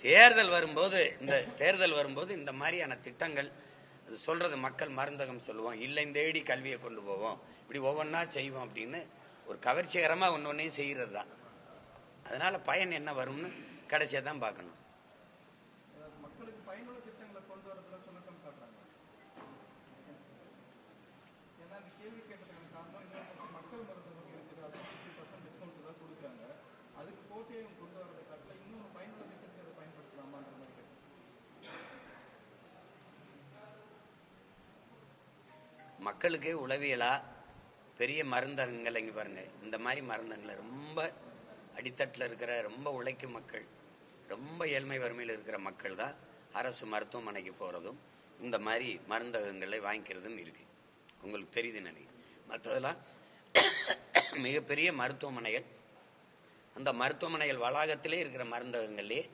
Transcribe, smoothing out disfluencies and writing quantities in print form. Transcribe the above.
தேர்தல் வரும்போது இந்த மாதிரியான திட்டங்கள் அது சொல்றது மக்கள் மருந்தகம் சொல்லுவோம், இல்லைன்னு தேடி கல்வியை கொண்டு போவோம், இப்படி ஒவ்வொன்றா செய்வோம் அப்படின்னு ஒரு கவர்ச்சிகரமா ஒன்னொன்னையும் செய்யறது தான். அதனால பயன் என்ன வரும்னு கடைசியா தான் பார்க்கணும். மக்களுக்கு பயனுள்ள திட்டங்களை கொண்டு வரதுல சுணக்கம் காட்டுறாங்க. ஏன்னா அந்த கேள்வி கேட்டதுக்கு காரணம் இன்னொரு மக்கள் மருந்தகம் இருக்குது, அது 50% டிஸ்கவுண்ட் தான் கொடுக்குறாங்க. அதுக்கு போட்டியை கொண்டு வரதை காட்டில இன்னொரு பயனுள்ள திட்டத்துக்கு அதை பயன்படுத்தலாமான்ற மாதிரி கேட்டேன். மக்களுக்கு உளவியலா பெரிய மருந்தகங்கள் இங்க பாருங்க, இந்த மாதிரி மருந்தகங்களை ரொம்ப அடித்தட்டில் இருக்கிற ரொம்ப உழைக்கும் மக்கள், ரொம்ப ஏழ்மை வறுமையில் இருக்கிற மக்கள் தான் அரசு மருத்துவமனைக்கு போறதும் இந்த மாதிரி மருந்தகங்களை வாங்கிக்கிறதும் இருக்கு. உங்களுக்கு தெரியுது நினைக்கிறேன். மற்றதெல்லாம் மிகப்பெரிய மருத்துவமனைகள், அந்த மருத்துவமனைகள் வளாகத்திலே இருக்கிற மருந்தகங்கள்லேயே